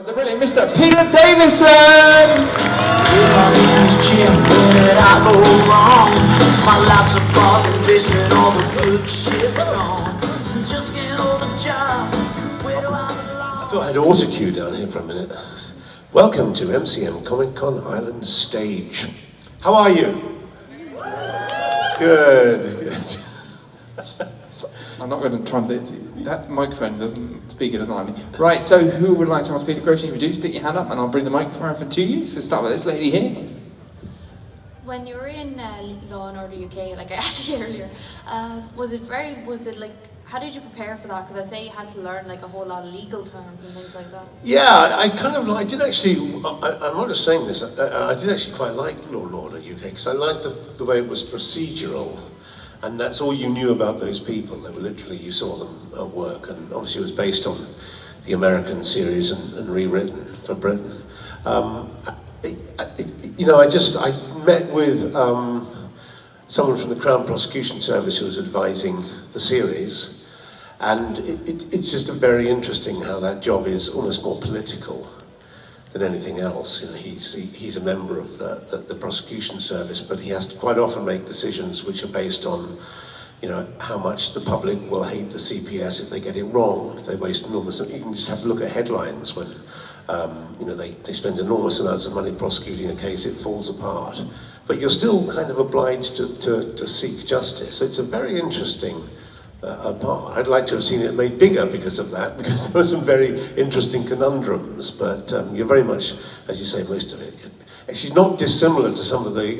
The brilliant Mr. Peter Davison! My name is Jim, where did I go wrong? My life's a bargain basement, all the good shit's gone. Just can't hold a job, where do I belong? I thought I'd auto-cue down here for a minute. Welcome to MCM ComicCon Ireland stage. How are you? Good. I'm not going to try and... That microphone speaker doesn't like me. Right, so who would like to ask Peter a question? If you do, stick your hand up and I'll bring the microphone to you. So we'll start with this lady here. When you were in Law and Order UK, like I asked you earlier, how did you prepare for that? Because I say you had to learn like a whole lot of legal terms and things like that. Yeah, I did actually, I'm not just saying this, I did actually quite like Law and Order UK because I liked the way it was procedural. And that's all you knew about those people. They were literally, you saw them at work, and obviously it was based on the American series and rewritten for Britain. I met with someone from the Crown Prosecution Service who was advising the series, and it's just very interesting how that job is almost more political than anything else. You know, he's a member of the prosecution service, but he has to quite often make decisions which are based on, you know, how much the public will hate the CPS if they get it wrong. If they waste enormous. You can just have to look at headlines when, you know, they spend enormous amounts of money prosecuting a case, it falls apart. But you're still kind of obliged to seek justice. So it's a very interesting part. I'd like to have seen it made bigger because of that, because there were some very interesting conundrums, but you're very much, as you say, most of it. Actually not dissimilar to some of the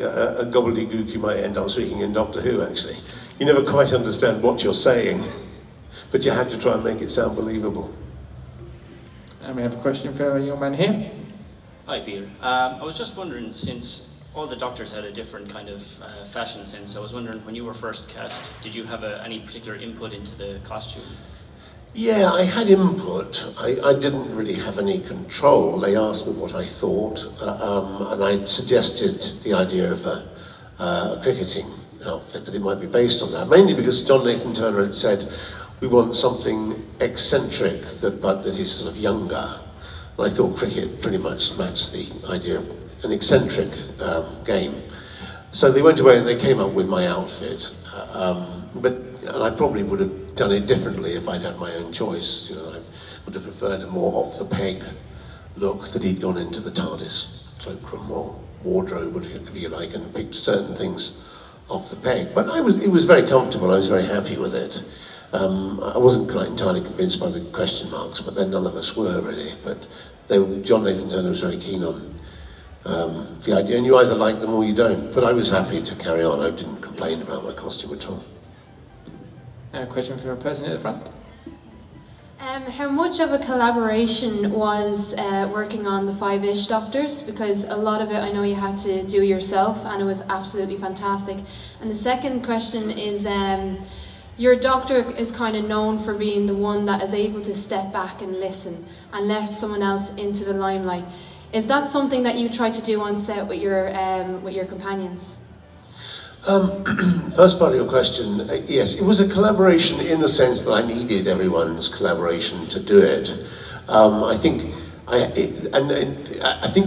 gobbledygook you might end up speaking in Doctor Who, actually. You never quite understand what you're saying, but you have to try and make it sound believable. And we have a question for a young man here. Hi Peter. I was just wondering, since all the doctors had a different kind of fashion sense, I was wondering, when you were first cast, did you have any particular input into the costume? Yeah, I had input. I didn't really have any control. They asked me what I thought, and I suggested the idea of a cricketing outfit, that it might be based on that, mainly because John Nathan Turner had said, we want something eccentric but that is sort of younger. And I thought cricket pretty much matched the idea of an eccentric game. So they went away and they came up with my outfit. And I probably would have done it differently if I'd had my own choice. You know, I would have preferred a more off-the-peg look, that he'd gone into the TARDIS cloakroom or wardrobe, whatever you like, and picked certain things off the peg. But it was very comfortable. I was very happy with it. I wasn't quite entirely convinced by the question marks, but then none of us were really. But John Nathan Turner was very keen on the idea, and you either like them or you don't. But I was happy to carry on. I didn't complain about my costume at all. A question for a person at the front. How much of a collaboration was working on the Five-ish Doctors? Because a lot of it I know you had to do yourself, and it was absolutely fantastic. And the second question is, your Doctor is kind of known for being the one that is able to step back and listen and let someone else into the limelight. Is that something that you try to do on set with your companions? First part of your question, yes, it was a collaboration in the sense that I needed everyone's collaboration to do it. I think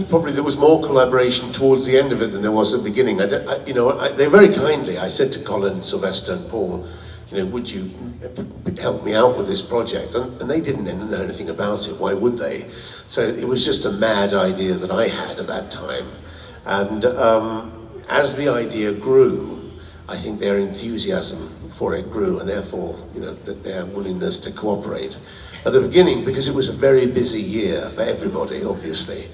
probably there was more collaboration towards the end of it than there was at the beginning. They very kindly, I said to Colin, Sylvester and Paul, you know, would you help me out with this project? And they didn't know anything about it, why would they? So it was just a mad idea that I had at that time. And as the idea grew, I think their enthusiasm for it grew, and therefore, you know, their willingness to cooperate. At the beginning, because it was a very busy year for everybody, obviously,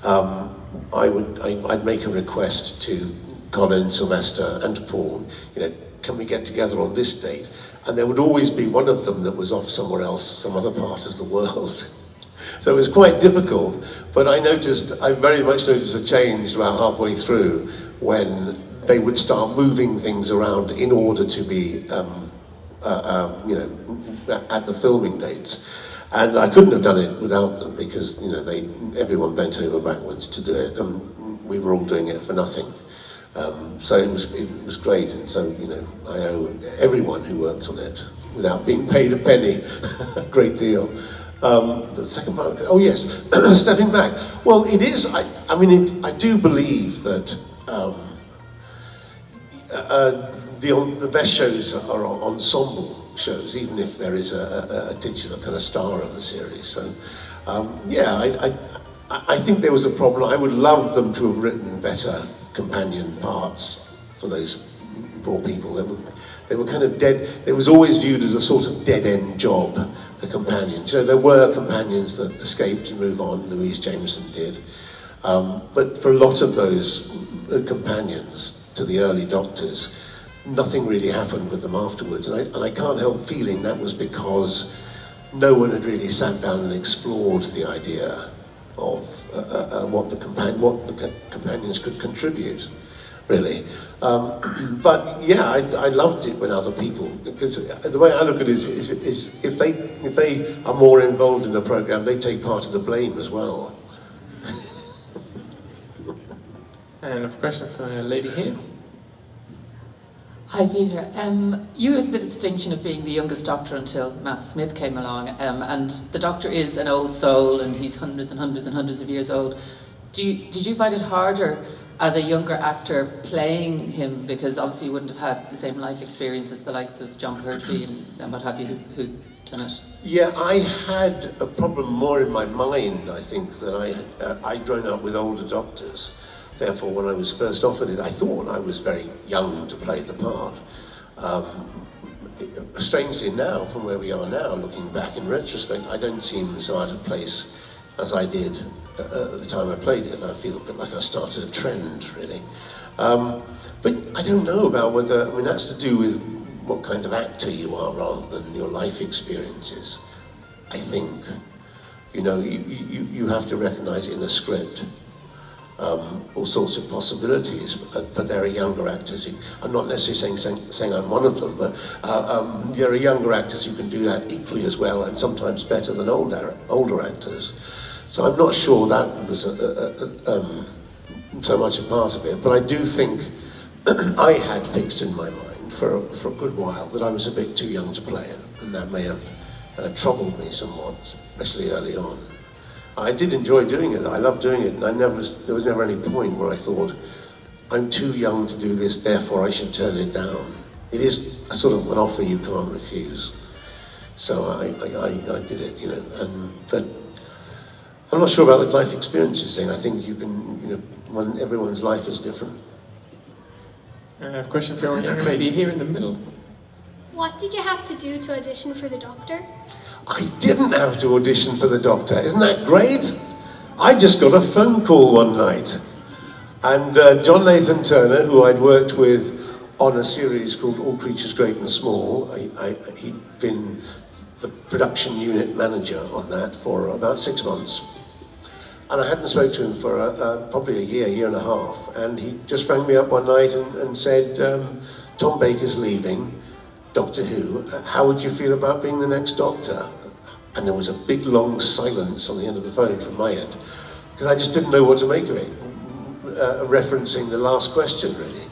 I'd make a request to Colin, Sylvester, and to Paul, you know, can we get together on this date? And there would always be one of them that was off somewhere else, some other part of the world. So it was quite difficult, but I very much noticed a change about halfway through when they would start moving things around in order to be, you know, at the filming dates. And I couldn't have done it without them because, you know, everyone bent over backwards to do it, and we were all doing it for nothing. So it was great, and so, you know, I owe everyone who worked on it, without being paid a penny, a great deal. The second part, oh yes, stepping back. Well, it is, I mean, I do believe that the best shows are ensemble shows, even if there is a titular kind of star of the series. So, yeah, I think there was a problem. I would love them to have written better companion parts for those poor people. They were kind of dead. It was always viewed as a sort of dead-end job, the companions. You know, there were companions that escaped and moved on. Louise Jameson did. But for a lot of those companions to the early Doctors, nothing really happened with them afterwards. And I can't help feeling that was because no one had really sat down and explored the idea of what the companions could contribute, really. But yeah, I loved it when other people, because the way I look at it is if they are more involved in the program, they take part of the blame as well. And a question for a lady here. Hi Peter, you had the distinction of being the youngest Doctor until Matt Smith came along, and the Doctor is an old soul and he's hundreds and hundreds and hundreds of years old. Did you find it harder as a younger actor playing him, because obviously you wouldn't have had the same life experience as the likes of John Pertwee and what have you who'd done it? Yeah, I had a problem more in my mind, I think, that I'd grown up with older Doctors. Therefore, when I was first offered it, I thought I was very young to play the part. Strangely now, from where we are now, looking back in retrospect, I don't seem so out of place as I did at the time I played it. I feel a bit like I started a trend, really. But I don't know about whether, I mean, that's to do with what kind of actor you are rather than your life experiences, I think. You know, you have to recognize in a script all sorts of possibilities, but there are younger actors who, I'm not necessarily saying I'm one of them, but there are younger actors who can do that equally as well and sometimes better than older actors. So I'm not sure that was so much a part of it, but I do think I had fixed in my mind for a good while that I was a bit too young to play it, and that may have troubled me somewhat, especially early on. I did enjoy doing it, I loved doing it, and there was never any point where I thought, I'm too young to do this, therefore I should turn it down. It is a sort of an offer you can't refuse. So I did it, you know, but I'm not sure about the life experiences thing. I think you can, you know, everyone's life is different. A question for our young lady here in the middle. What did you have to do to audition for the Doctor? I didn't have to audition for the Doctor. Isn't that great? I just got a phone call one night. And John Nathan Turner, who I'd worked with on a series called All Creatures Great and Small, he'd been the production unit manager on that for about 6 months. And I hadn't spoken to him for probably a year and a half. And he just rang me up one night and said, Tom Baker's leaving Doctor Who. How would you feel about being the next Doctor? And there was a big long silence on the end of the phone from my end, because I just didn't know what to make of it, referencing the last question, really.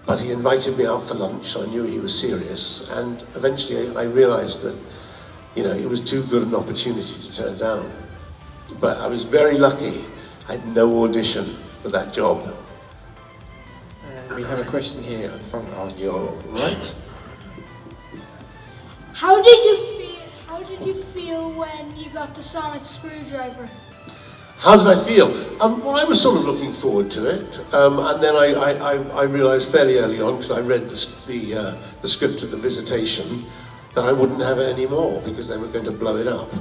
But he invited me out for lunch, so I knew he was serious. And eventually I realized that, you know, it was too good an opportunity to turn down. But I was very lucky. I had no audition for that job. We have a question here on your right. How did you feel when you got the sonic screwdriver? How did I feel? Well, I was sort of looking forward to it, and then I realised fairly early on, because I read the script of The Visitation, that I wouldn't have it anymore because they were going to blow it up.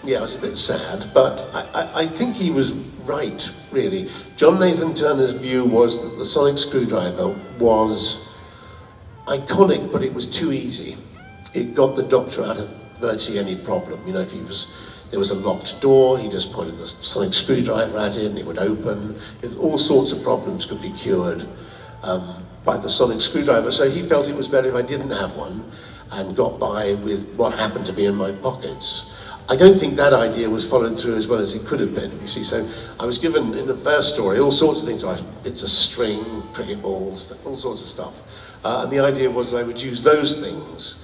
Yeah, it was a bit sad, but I think he was right, really. John Nathan Turner's view was that the sonic screwdriver was iconic, but it was too easy. It got the Doctor out of virtually any problem. You know, if there was a locked door, he just pointed the sonic screwdriver at it and it would open. All sorts of problems could be cured by the sonic screwdriver. So he felt it was better if I didn't have one and got by with what happened to be in my pockets. I don't think that idea was followed through as well as it could have been, you see. So I was given, in the first story, all sorts of things, like bits of string, cricket balls, all sorts of stuff. And the idea was that I would use those things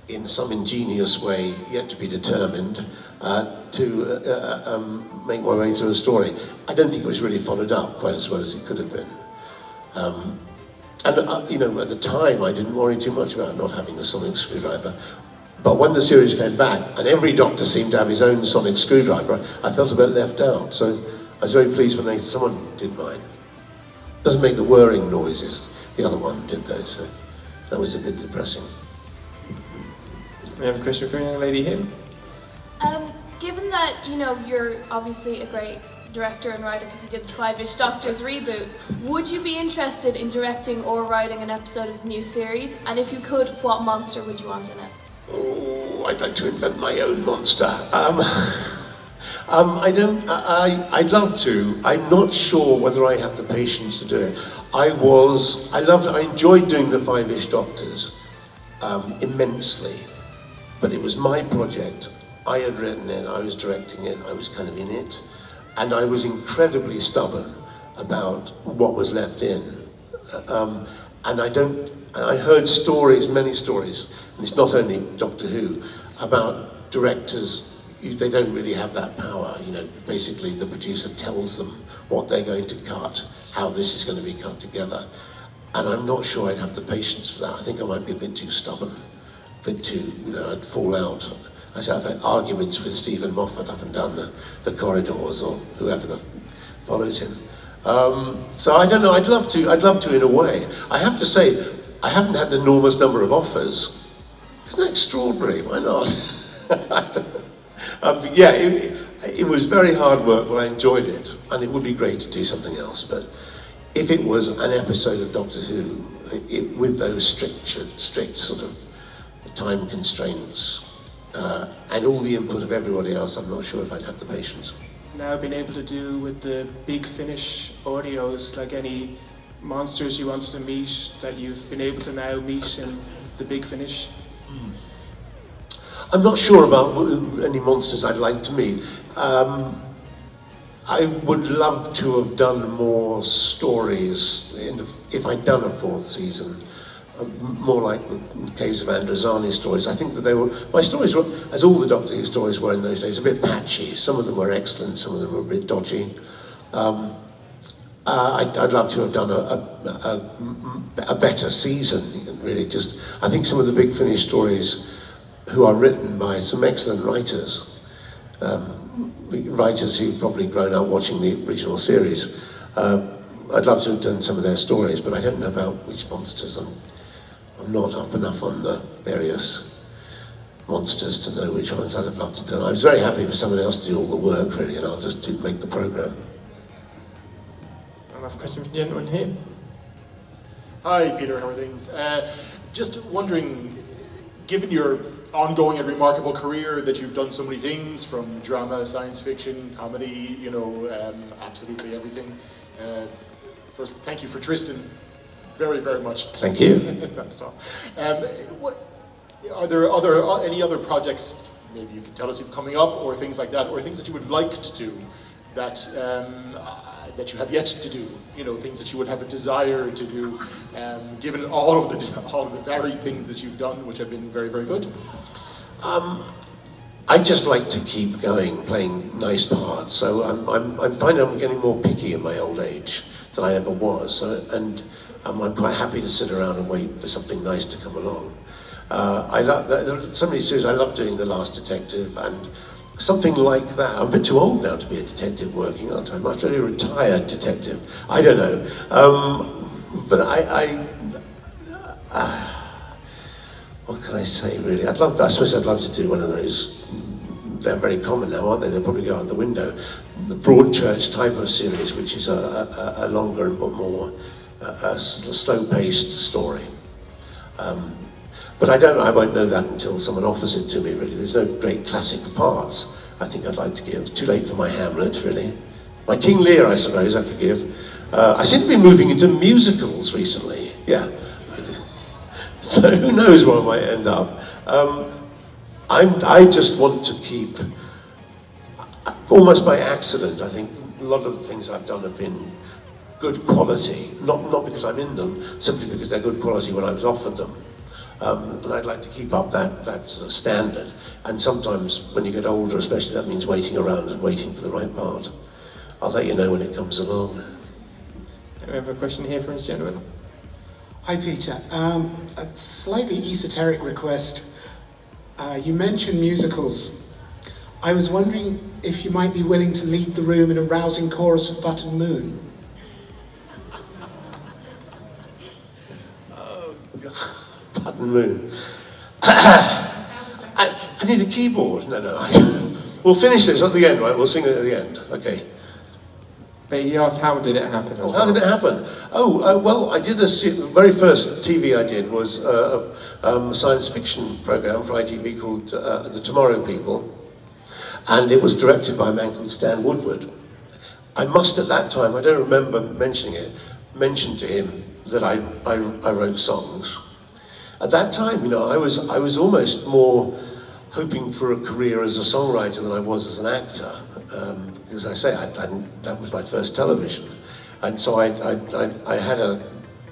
in some ingenious way, yet to be determined, to make my way through a story. I don't think it was really followed up quite as well as it could have been. You know, at the time, I didn't worry too much about not having a sonic screwdriver. But when the series came back, and every Doctor seemed to have his own sonic screwdriver, I felt a bit left out. So I was very pleased when someone did mine. Doesn't make the whirring noises the other one did, though, so that was a bit depressing. We have a question for a young lady here. Given that, you know, you're obviously a great director and writer because you did the Five-ish Doctors reboot, would you be interested in directing or writing an episode of the new series? And if you could, what monster would you want in it? Oh, I'd like to invent my own monster. I'd love to. I'm not sure whether I have the patience to do it. I enjoyed doing the Five-ish Doctors immensely, but it was my project. I had written it, I was directing it, I was kind of in it, and I was incredibly stubborn about what was left in. And I heard stories, many stories, and it's not only Doctor Who, about directors, they don't really have that power. You know, basically the producer tells them what they're going to cut, how this is going to be cut together. And I'm not sure I'd have the patience for that. I think I might be a bit too stubborn, a bit too, you know, I'd fall out. I've had arguments with Stephen Moffat up and down the corridors, or whoever follows him. So I don't know, I'd love to in a way. I have to say, I haven't had an enormous number of offers. Isn't that extraordinary? Why not? Yeah, it was very hard work, but I enjoyed it, and it would be great to do something else. But if it was an episode of Doctor Who, with those strict sort of time constraints, and all the input of everybody else, I'm not sure if I'd have the patience. Now been able to do with the Big Finish audios, like any monsters you wanted to meet that you've been able to now meet in the Big Finish? I'm not sure about any monsters I'd like to meet. I would love to have done more stories if I'd done a fourth season. More like the Caves of Androzani stories. I think that my stories were, as all the Doctor Who stories were in those days, a bit patchy. Some of them were excellent, some of them were a bit dodgy. I'd love to have done a better season, really. I think some of the Big Finish stories, who are written by some excellent writers, writers who've probably grown up watching the original series. I'd love to have done some of their stories, but I don't know about which monsters. I'm not up enough on the various monsters to know which ones I'd have loved to do. I was very happy for someone else to do all the work, really, and I'll just make the programme. I have a question from the gentleman here. Hi, Peter, how are things? Just wondering, given your ongoing and remarkable career, that you've done so many things, from drama, science fiction, comedy, you know, absolutely everything. First, thank you for Tristan, very, very much. Thank you. Thanks, Tom. Are there any other projects, maybe you can tell us if coming up, or things like that, or things that you would like to do that that you have yet to do? You know, things that you would have a desire to do, given all of the varied things that you've done, which have been very, very good. I just like to keep going, playing nice parts. So I'm finding I'm getting more picky in my old age than I ever was, and I'm quite happy to sit around and wait for something nice to come along. There are so many series. I love doing The Last Detective and something like that. I'm a bit too old now to be a detective working, aren't I? I'm actually a retired detective. I don't know. But what can I say, really? I suppose I'd love to do one of those. They're very common now, aren't they? They'll probably go out the window. The Broadchurch type of series, which is a longer and more slow-paced story. But I won't know that until someone offers it to me, really. There's no great classic parts I think I'd like to give. It's too late for my Hamlet, really. My King Lear, I suppose, I could give. I seem to be moving into musicals recently. Yeah. So who knows where I might end up. I just want to keep, almost by accident, I think a lot of the things I've done have been good quality. Not because I'm in them, simply because they're good quality when I was offered them. And I'd like to keep up that sort of standard. And sometimes when you get older, especially, that means waiting around and waiting for the right part. I'll let you know when it comes along. We have a question here from this gentleman. Hi Peter, a slightly esoteric request. You mentioned musicals. I was wondering if you might be willing to lead the room in a rousing chorus of Button Moon. Oh God, Button Moon. I need a keyboard. No. We'll finish this at the end, right? We'll sing it at the end. Okay. But he asked, how did it happen? As How did it happen? Well, I did the very first TV I did was a science fiction program for ITV called The Tomorrow People, and it was directed by a man called Stan Woodward. I must at that time, I don't remember mentioning it, mention to him that I wrote songs. At that time, I was almost more hoping for a career as a songwriter than I was as an actor. As I say, that was my first television. And so I had a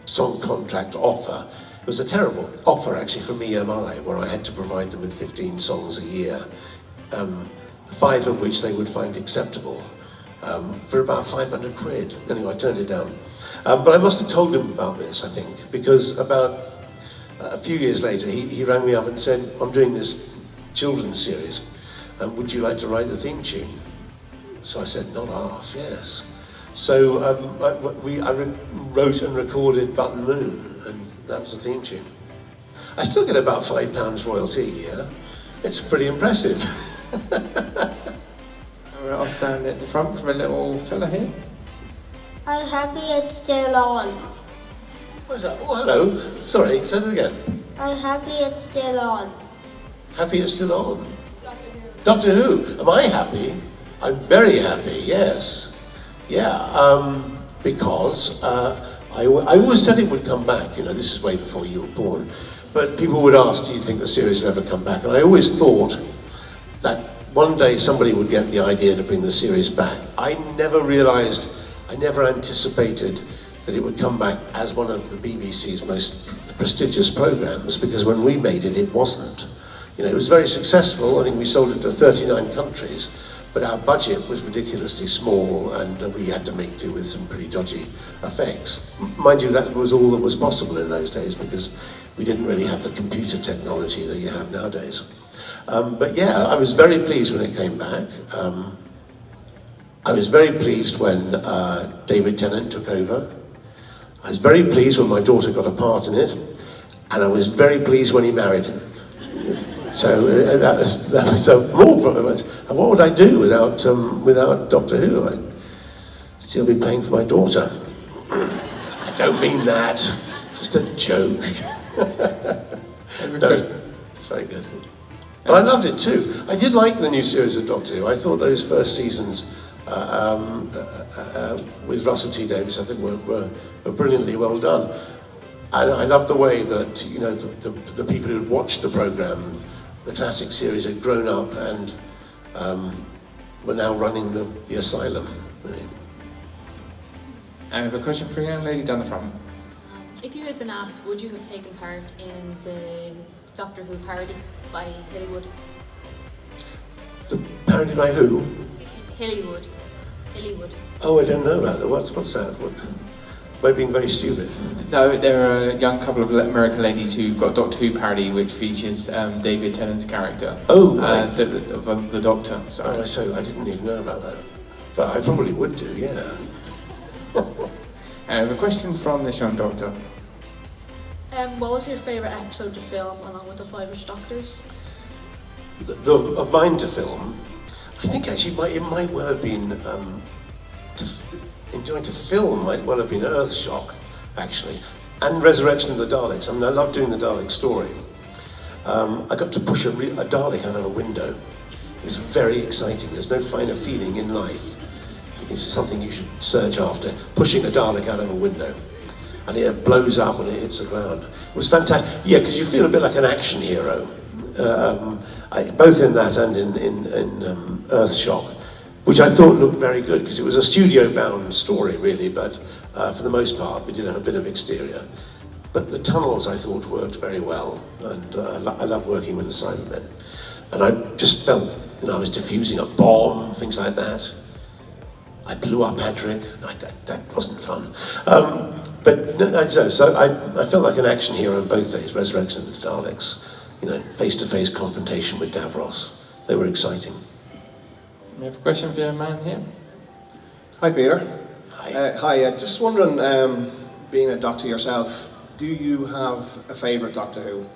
song contract offer. It was a terrible offer actually from EMI, where I had to provide them with 15 songs a year, 5 of which they would find acceptable, for about 500 quid. Anyway, I turned it down. But I must have told him about this, I think, because about a few years later, he rang me up and said, I'm doing this children's series, and would you like to write the theme tune? So I said, not half, yes. So I wrote and recorded Button Moon, and that was the theme tune. I still get about £5 royalty here. It's pretty impressive. We're off down at the front from a little fella here. I'm happy it's still on. What's that? Oh, hello. Sorry, say that again. I'm happy it's still on. Happy it's still on? Doctor Who. Am I happy? I'm very happy, yes. Yeah, because I always said it would come back. This is way before you were born. But people would ask, do you think the series will ever come back? And I always thought that one day somebody would get the idea to bring the series back. I never anticipated that it would come back as one of the BBC's most prestigious programs, because when we made it, it wasn't. It was very successful. I think we sold it to 39 countries, but our budget was ridiculously small, and we had to make do with some pretty dodgy effects. Mind you, that was all that was possible in those days, because we didn't really have the computer technology that you have nowadays. But yeah, I was very pleased when it came back. I was very pleased when David Tennant took over. I was very pleased when my daughter got a part in it, and I was very pleased when he married him. So that was more. What would I do without Doctor Who? I'd still be paying for my daughter. I don't mean that. It's just a joke. No, it's very good. But I loved it too. I did like the new series of Doctor Who. I thought those first seasons with Russell T Davies, I think, were brilliantly well done. And I loved the way that the people who had watched the programme, the classic series, had grown up and were now running the asylum. Really. I have a question for you, young lady down the front. If you had been asked, would you have taken part in the Doctor Who parody by Hillywood? The parody by who? Hillywood. Oh, I don't know about that. What's that? Am I being very stupid? No, there are a young couple of American ladies who've got a Doctor Who parody which features David Tennant's character. Oh, right. The Doctor. Sorry. Oh, so I didn't even know about that. But I probably would do, yeah. I have a question from this young doctor. What was your favourite episode to film along with the 5-ish Doctors? Of mine to film, I think actually it might well have been, enjoying to film might well have been Earthshock, actually, and Resurrection of the Daleks. I mean, I love doing the Dalek story. I got to push a Dalek out of a window. It was very exciting. There's no finer feeling in life. It's something you should search after, pushing a Dalek out of a window. And it blows up when it hits the ground. It was fantastic. Yeah, because you feel a bit like an action hero. Both in that and in Earthshock, which I thought looked very good, because it was a studio-bound story, really, but for the most part, we did have a bit of exterior. But the tunnels I thought worked very well, and I love working with the Cybermen. And I just felt, I was defusing a bomb, things like that. I blew up Patrick. No, that wasn't fun. So I felt like an action hero on both days, Resurrection of the Daleks, face-to-face confrontation with Davros. They were exciting. We have a question for your man here. Hi, Peter. Hi. Hi, just wondering, being a doctor yourself, do you have a favourite Doctor Who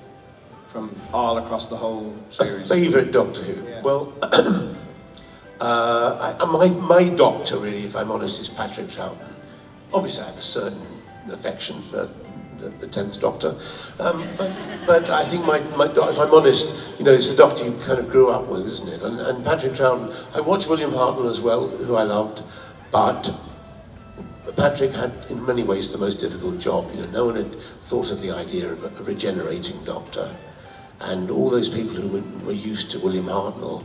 from all across the whole series? A favourite Doctor Who? Yeah. Well, my doctor, really, if I'm honest, is Patrick Troughton. Obviously, I have a certain affection for the 10th Doctor, but I think if I'm honest, it's the Doctor you kind of grew up with, isn't it? And Patrick Troughton, I watched William Hartnell as well, who I loved, but Patrick had, in many ways, the most difficult job. No one had thought of the idea of a regenerating Doctor, and all those people who were used to William Hartnell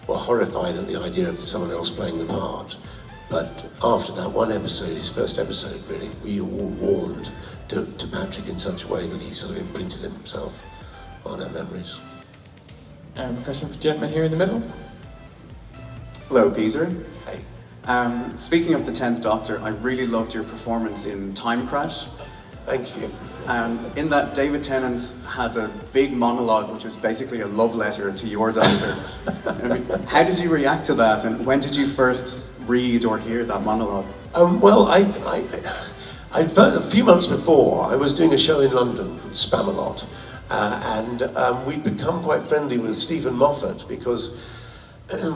were horrified at the idea of someone else playing the part. But after that one episode, his first episode really, we all warmed to Patrick in such a way that he sort of imprinted himself on our memories. A question for the gentleman here in the middle. Hello, Peter. Hey. Speaking of the 10th Doctor, I really loved your performance in Time Crash. Thank you. In that, David Tennant had a big monologue, which was basically a love letter to your Doctor. How did you react to that, and when did you first read or hear that monologue? Well, a few months before, I was doing a show in London called Spamalot, and we'd become quite friendly with Stephen Moffat because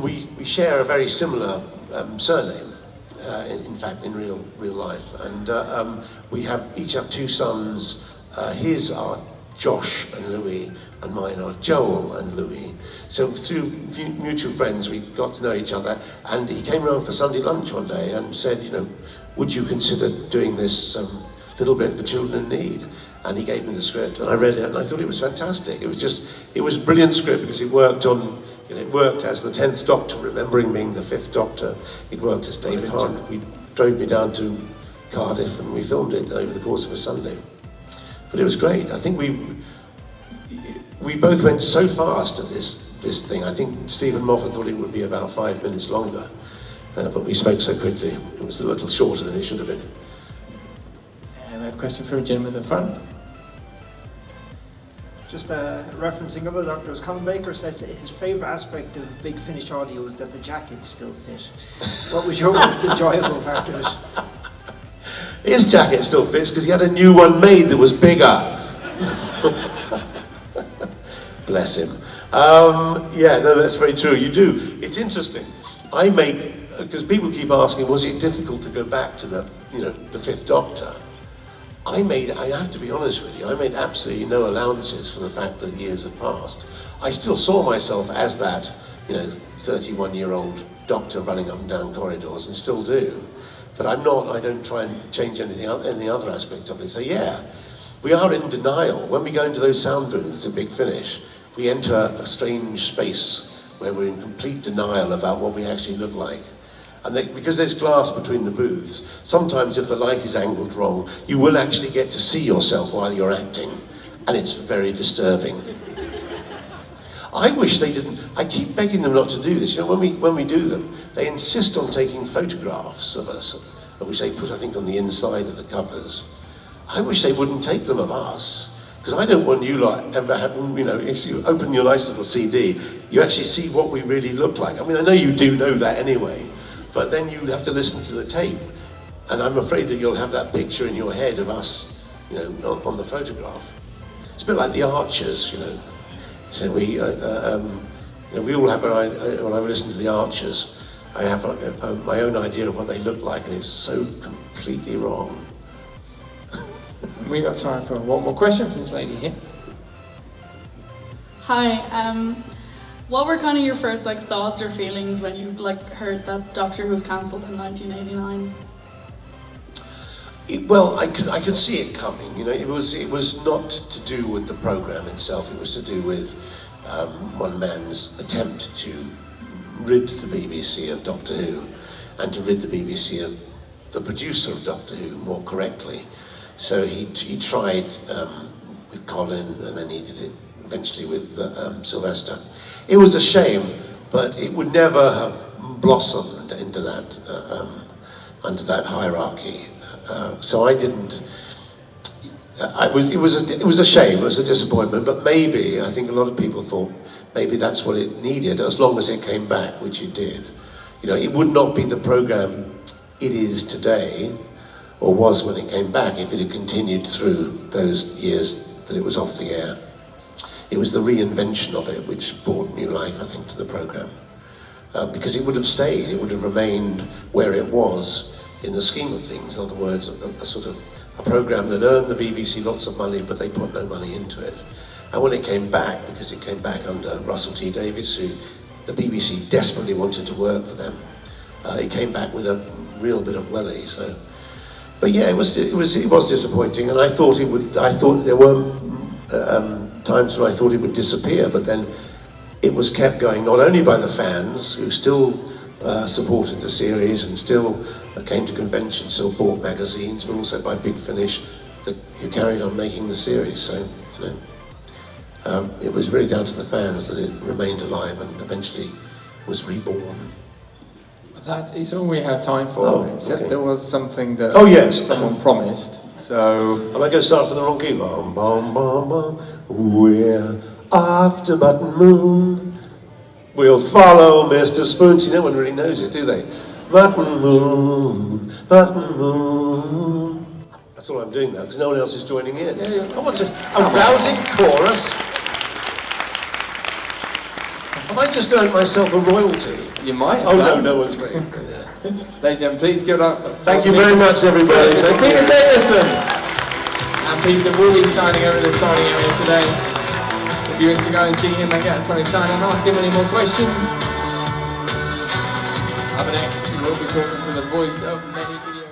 we share a very similar surname. In fact, in real life, and we each have two sons. His are Josh and Louis, and mine are Joel and Louis. So through mutual friends, we got to know each other. And he came around for Sunday lunch one day and said, would you consider doing this little bit for children in need? And he gave me the script, and I read it, and I thought it was fantastic. It was a brilliant script because it worked on. It worked as the 10th Doctor, remembering being the 5th Doctor. It worked as David Tennant. He drove me down to Cardiff and we filmed it over the course of a Sunday. But it was great. I think we both went so fast at this thing. I think Stephen Moffat thought it would be about 5 minutes longer, but we spoke so quickly. It was a little shorter than it should have been. We have a question for a gentleman in the front. Just referencing other doctors, Colin Baker said his favourite aspect of Big Finish audio was that the jackets still fit. What was your most enjoyable part of it? His jacket still fits because he had a new one made that was bigger. Bless him. Yeah, no, that's very true. You do. It's interesting. Because people keep asking, was it difficult to go back to the 5th Doctor? I have to be honest with you, I made absolutely no allowances for the fact that years had passed. I still saw myself as that, 31-year-old doctor running up and down corridors, and still do. But I don't try and change any other aspect of it. So yeah, we are in denial. When we go into those sound booths at Big Finish, we enter a strange space where we're in complete denial about what we actually look like. And because there's glass between the booths, sometimes if the light is angled wrong, you will actually get to see yourself while you're acting, and it's very disturbing. I wish they didn't. I keep begging them not to do this. When we do them, they insist on taking photographs of us, which they put, I think, on the inside of the covers. I wish they wouldn't take them of us, because I don't want you lot ever having, if you open your nice little CD, you actually see what we really look like. I mean, I know you do know that anyway. But then you have to listen to the tape, and I'm afraid that you'll have that picture in your head of us, on the photograph. It's a bit like the Archers, So we all have when I listen to the Archers, I have my own idea of what they look like, and it's so completely wrong. We got time for one more question from this lady here. Hi. What were kind of your first thoughts or feelings when you heard that Doctor Who was cancelled in 1989? Well, I could see it coming. It was not to do with the program itself. It was to do with one man's attempt to rid the BBC of Doctor Who, and to rid the BBC of the producer of Doctor Who more correctly. So he tried with Colin, and then he did it eventually with Sylvester. It was a shame, but it would never have blossomed into that under that hierarchy. So I didn't. It was a shame. It was a disappointment. But maybe I think a lot of people thought maybe that's what it needed, as long as it came back, which it did. You know, it would not be the program it is today, or was when it came back, if it had continued through those years that it was off the air. It was the reinvention of it which brought new life, I think, to the program. Because it would have stayed, it would have remained where it was in the scheme of things. In other words, a sort of a program that earned the BBC lots of money, but they put no money into it. And when it came back, because it came back under Russell T Davies, who the BBC desperately wanted to work for them, it came back with a real bit of welly. So, but yeah, it was disappointing, and I thought it would. I thought there were times when I thought it would disappear, but then it was kept going not only by the fans who still supported the series and still came to conventions, still bought magazines, but also by Big Finish who carried on making the series. So, you know, it was really down to the fans that it remained alive and eventually was reborn. That is all we have time for, except there was something that someone promised. So am I going to start from the wrong key? Bum, bum, bum, bum. We're after Button Moon. We'll follow Mr. Spoon. See, no one really knows it, do they? Button Moon, Button Moon. That's all I'm doing now, because no one else is joining in. I want a rousing chorus. Have I just earned myself a royalty? You might. Oh no, no one's ready. Ladies and gentlemen, please give it up. Thank you very much, everybody. Thank Peter you. Davison. And Peter will be signing over the signing area today. If you wish to go and see him and get something signed and ask him any more questions. Up next, we will be talking to the voice of many video.